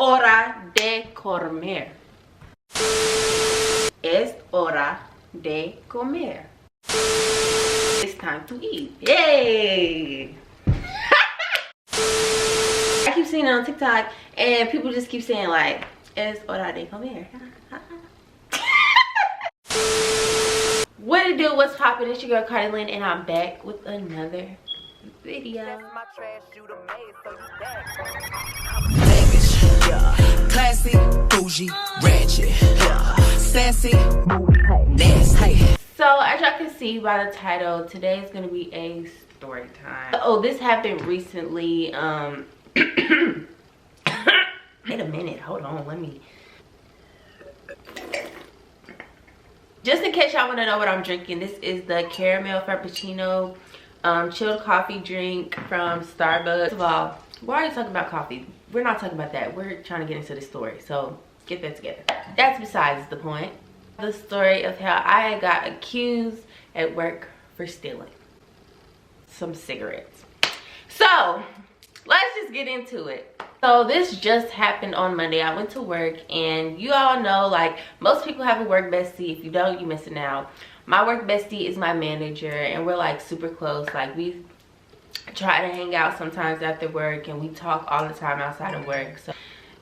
hora de comer. Es hora de comer. It's time to eat. Yay! I keep seeing it on TikTok and people just keep saying like, es hora de comer. What it do? What's poppin'? It's your girl Cardi Lynn and I'm back with another video. Classy, bougie, ratchet, sassy, nasty. So as y'all can see by the title, today is gonna be a story time. Oh, this happened recently. Wait a minute, hold on, let me. Just in case y'all want to know what I'm drinking, this is the caramel frappuccino chilled coffee drink from Starbucks. First of all, why are you talking about coffee? We're not talking about that. We're trying to get into the story, so get that together. That's besides the point. The story of how I got accused at work for stealing some cigarettes. So let's just get into it. So this just happened on Monday. I went to work and you all know, like, most people have a work bestie. If you don't, you're missing out. My work bestie is my manager and we're like super close. Like, we try to hang out sometimes after work and we talk all the time outside of work.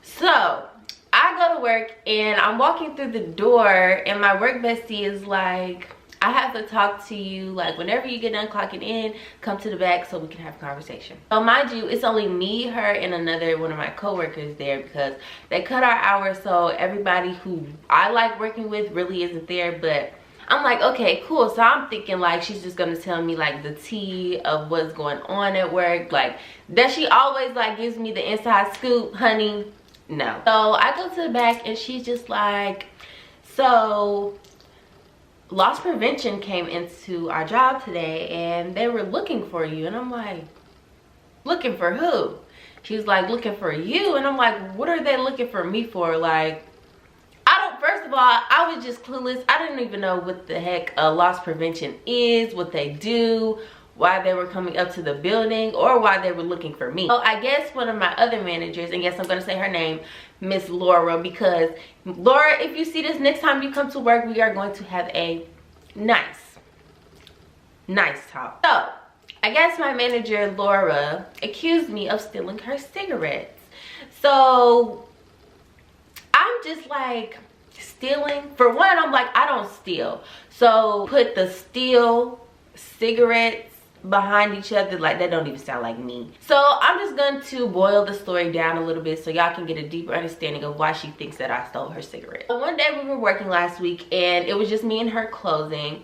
So I go to work and I'm walking through the door and my work bestie is like, I have to talk to you, like, whenever you get done clocking in, come to the back so we can have a conversation. So mind you, it's only me, her, and another one of my coworkers there because they cut our hours, so everybody who I like working with really isn't there. But I'm like, okay, cool. So I'm thinking like she's just gonna tell me like the tea of what's going on at work. Like, does she always like gives me the inside scoop, honey? No. So I go to the back and she's just like, so loss prevention came into our job today and they were looking for you. And I'm like, looking for who? She was like, looking for you. And I'm like, what are they looking for me for? Like, first of all, I was just clueless. I didn't even know what the heck loss prevention is, what they do, why they were coming up to the building, or why they were looking for me. So I guess one of my other managers, and yes, I'm gonna say her name, Miss Laura, because Laura, if you see this next time you come to work, we are going to have a nice talk. So I guess my manager, Laura, accused me of stealing her cigarettes. So I'm just like, stealing? For one, I'm like, I don't steal. So put the steal cigarettes behind each other, like, that don't even sound like me. So I'm just going to boil the story down a little bit so y'all can get a deeper understanding of why she thinks that I stole her cigarettes. So one day we were working last week and it was just me and her closing.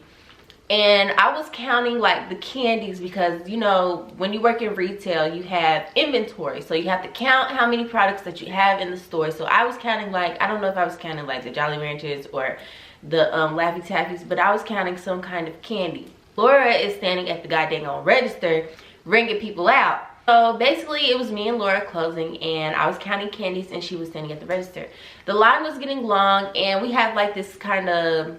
And I was counting like the candies because, you know, when you work in retail, you have inventory. So you have to count how many products that you have in the store. So I was counting like, I don't know if I was counting like the Jolly Ranchers or the Laffy Taffies, but I was counting some kind of candy. Laura is standing at the goddamn register ringing people out. So basically it was me and Laura closing and I was counting candies and she was standing at the register. The line was getting long and we have like this kind of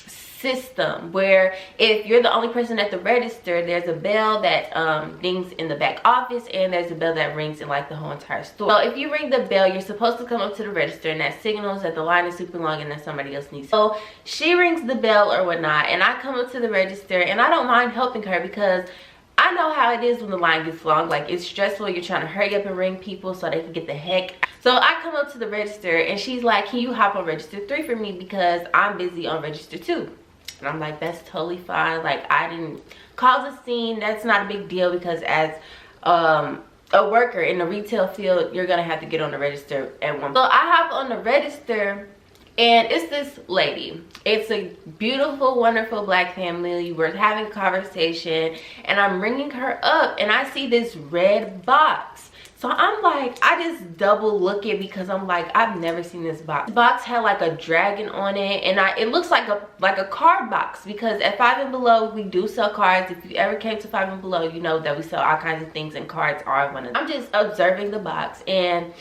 system where if you're the only person at the register, there's a bell that dings in the back office and there's a bell that rings in like the whole entire store. So if you ring the bell, you're supposed to come up to the register and that signals that the line is super long and that somebody else needs. So she rings the bell or whatnot and I come up to the register and I don't mind helping her because I know how it is when the line gets long. Like, it's stressful. You're trying to hurry up and ring people so they can get the heck. So I come up to the register and she's like, can you hop on register 3 for me because I'm busy on register 2. And I'm like, that's totally fine. Like, I didn't cause a scene. That's not a big deal because as a worker in the retail field, you're gonna have to get on the register at one point. So I hop on the register and it's this lady. It's a beautiful, wonderful black family. We're having a conversation and I'm ringing her up and I see this red box. So I'm like, I just double look it because I'm like, I've never seen this box. The box had like a dragon on it and it looks like a card box because at 5 and Below we do sell cards. If you ever came to 5 and Below, you know that we sell all kinds of things and cards are one of them. I'm just observing the box and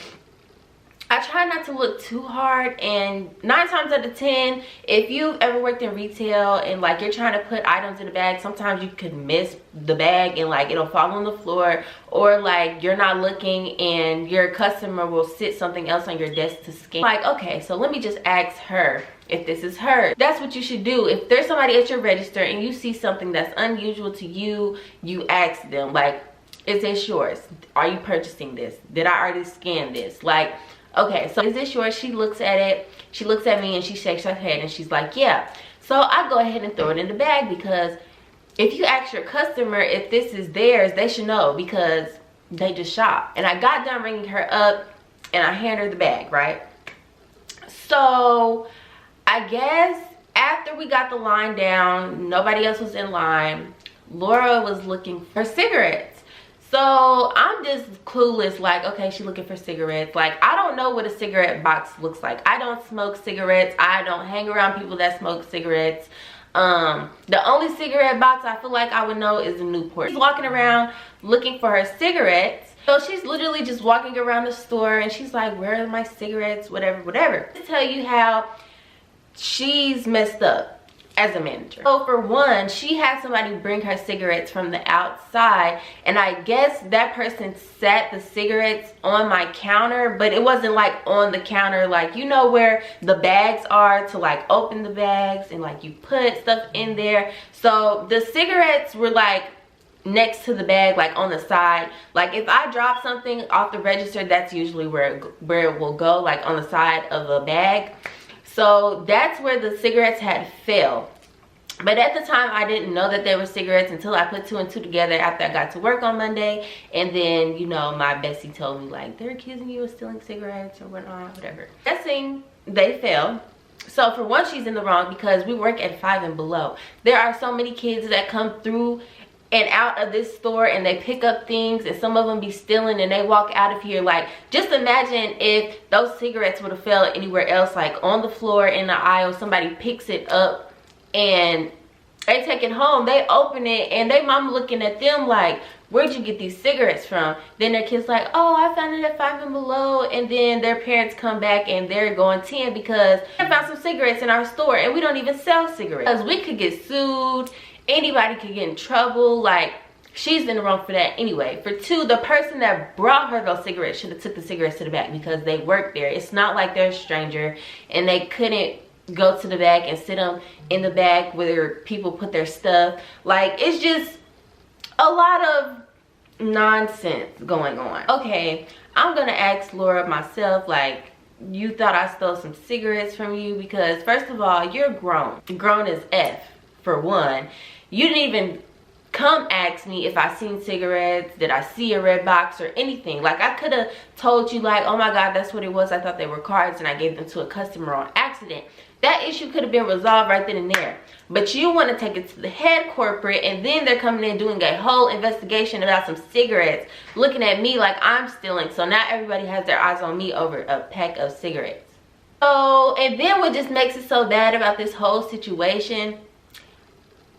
I try try not to look too hard, and 9 times out of 10, if you've ever worked in retail and like you're trying to put items in a bag, sometimes you could miss the bag and like it'll fall on the floor, or like you're not looking and your customer will sit something else on your desk to scan. Like, okay, so let me just ask her if this is her. That's what you should do. If there's somebody at your register and you see something that's unusual to you, you ask them, like, is this yours? Are you purchasing this? Did I already scan this? Like, okay, so is this yours? She looks at it, she looks at me, and she shakes her head and she's like, yeah. So I go ahead and throw it in the bag, because if you ask your customer if this is theirs, they should know, because they just shop. And I got done ringing her up and I hand her the bag, right? So I guess after we got the line down, nobody else was in line, Laura was looking for cigarettes. So I'm just clueless, like, okay, she's looking for cigarettes. Like, I don't know what a cigarette box looks like. I don't smoke cigarettes. I don't hang around people that smoke cigarettes. The only cigarette box I feel like I would know is a Newport. She's walking around looking for her cigarettes. So she's literally just walking around the store and she's like, where are my cigarettes? Whatever, whatever. To tell you how she's messed up as a manager. So for one, she had somebody bring her cigarettes from the outside, and I guess that person set the cigarettes on my counter, but it wasn't like on the counter, like, you know where the bags are to like open the bags and like you put stuff in there. So the cigarettes were like next to the bag, like on the side. Like if I drop something off the register, that's usually where it will go, like on the side of a bag. So that's where the cigarettes had fell. But at the time, I didn't know that they were cigarettes until I put 2 and 2 together after I got to work on Monday. And then, you know, my bestie told me, like, they're accusing you of stealing cigarettes or whatnot, whatever. Guessing they fell. So for one, she's in the wrong, because we work at 5 and below. There are so many kids that come through and out of this store and they pick up things, and some of them be stealing and they walk out of here. Like, just imagine if those cigarettes would have fell anywhere else, like on the floor, in the aisle, somebody picks it up and they take it home, they open it, and they mom looking at them like, where'd you get these cigarettes from? Then their kids like, oh, I found it at 5 and below. And then their parents come back and they're going 10 because they found some cigarettes in our store and we don't even sell cigarettes. Because we could get sued, anybody could get in trouble. Like, she's in the wrong for that anyway. For two, the person that brought her those cigarettes should have took the cigarettes to the back, because they work there. It's not like they're a stranger and they couldn't go to the back and sit them in the back where people put their stuff. Like, it's just a lot of nonsense going on. Okay, I'm gonna ask Laura myself, like, you thought I stole some cigarettes from you? Because first of all, you're grown as F. For one, you didn't even come ask me if I seen cigarettes, did I see a red box or anything. Like, I could have told you, like, oh my god, that's what it was, I thought they were cards and I gave them to a customer on accident. That issue could have been resolved right then and there. But you want to take it to the head corporate, and then they're coming in doing a whole investigation about some cigarettes, looking at me like I'm stealing. So now everybody has their eyes on me over a pack of cigarettes. So, and then what just makes it so bad about this whole situation,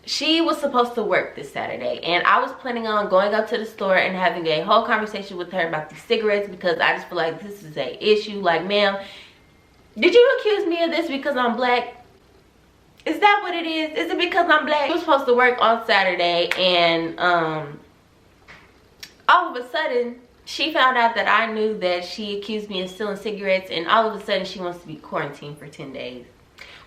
she was supposed to work this Saturday, and I was planning on going up to the store and having a whole conversation with her about these cigarettes, because I just feel like this is a issue. Like, ma'am, did you accuse me of this because I'm black? Is that what it is? Is it because I'm black? She was supposed to work on Saturday, and all of a sudden she found out that I knew that she accused me of stealing cigarettes, and all of a sudden she wants to be quarantined for 10 days.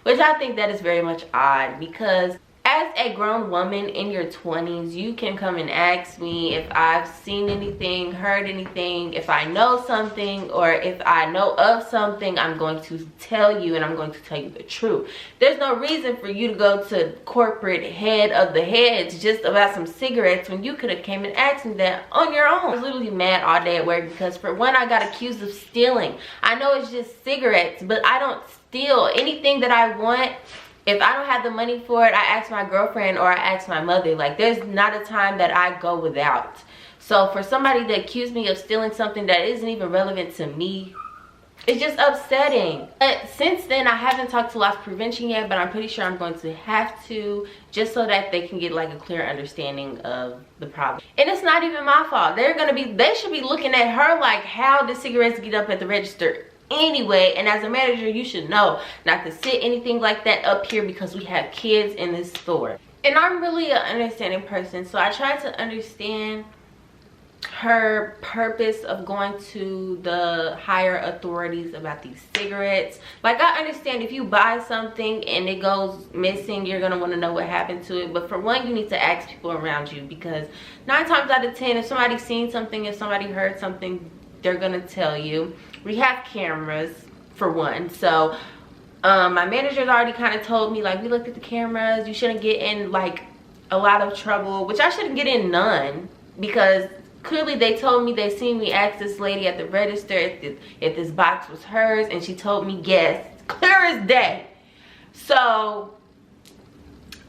Which I think that is very much odd, because as a grown woman in your 20s, you can come and ask me if I've seen anything, heard anything, if I know something, or if I know of something, I'm going to tell you, and I'm going to tell you the truth. There's no reason for you to go to corporate head of the heads just about some cigarettes when you could have came and asked me that on your own. I was literally mad all day at work because, for one, I got accused of stealing. I know it's just cigarettes, but I don't steal. Anything that I want, if I don't have the money for it, I ask my girlfriend or I ask my mother. Like, there's not a time that I go without. So for somebody to accuse me of stealing something that isn't even relevant to me, it's just upsetting. But since then, I haven't talked to loss prevention yet, but I'm pretty sure I'm going to have to, just so that they can get like a clear understanding of the problem. And it's not even my fault. They should be looking at her like, how did cigarettes get up at the register anyway. And as a manager, you should know not to sit anything like that up here because we have kids in this store. And I'm really an understanding person, so I try to understand her purpose of going to the higher authorities about these cigarettes. Like, I understand if you buy something and it goes missing, you're gonna want to know what happened to it. But for one, you need to ask people around you, because 9 times out of 10, if somebody's seen something, if somebody heard something, they're gonna tell you. We have cameras for one, so my manager's already kind of told me, like, we looked at the cameras, you shouldn't get in like a lot of trouble, which I shouldn't get in none, because clearly they told me they seen me ask this lady at the register if this box was hers, and she told me yes, clear as day. So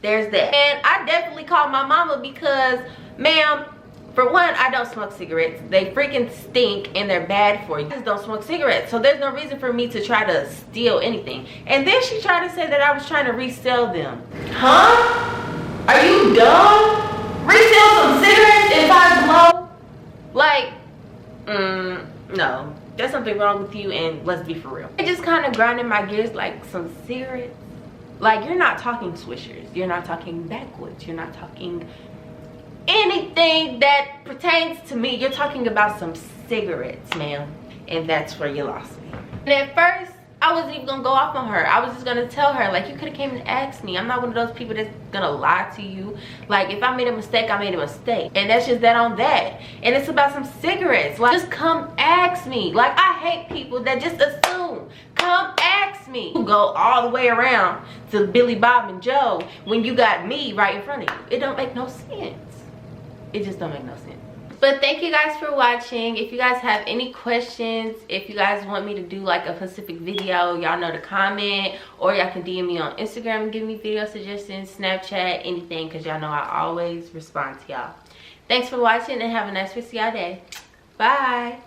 there's that. And I definitely called my mama because, ma'am, for one, I don't smoke cigarettes. They freaking stink and they're bad for you. I just don't smoke cigarettes, so there's no reason for me to try to steal anything. And then she tried to say that I was trying to resell them. Huh? Are you dumb? Resell some cigarettes in Five Below? Like, no. There's something wrong with you, and let's be for real. It just kind of grinding my gears like some cigarettes. Like, you're not talking swishers. You're not talking backwoods. You're not talking anything that pertains to me. You're talking about some cigarettes, ma'am, and that's where you lost me. And at first I wasn't even gonna go off on her. I was just gonna tell her, like, you could have came and asked me. I'm not one of those people that's gonna lie to you. Like, if I made a mistake, I made a mistake, and that's just that on that. And it's about some cigarettes. Like, just come ask me. Like, I hate people that just assume. Come ask me. You go all the way around to Billy Bob and Joe when you got me right in front of you. It don't make no sense. It just don't make no sense. But thank you guys for watching. If you guys have any questions, if you guys want me to do like a specific video, y'all know to comment, or y'all can DM me on Instagram and give me video suggestions, Snapchat, anything, because y'all know I always respond to y'all. Thanks for watching, and have a nice rest of y'all day. Bye.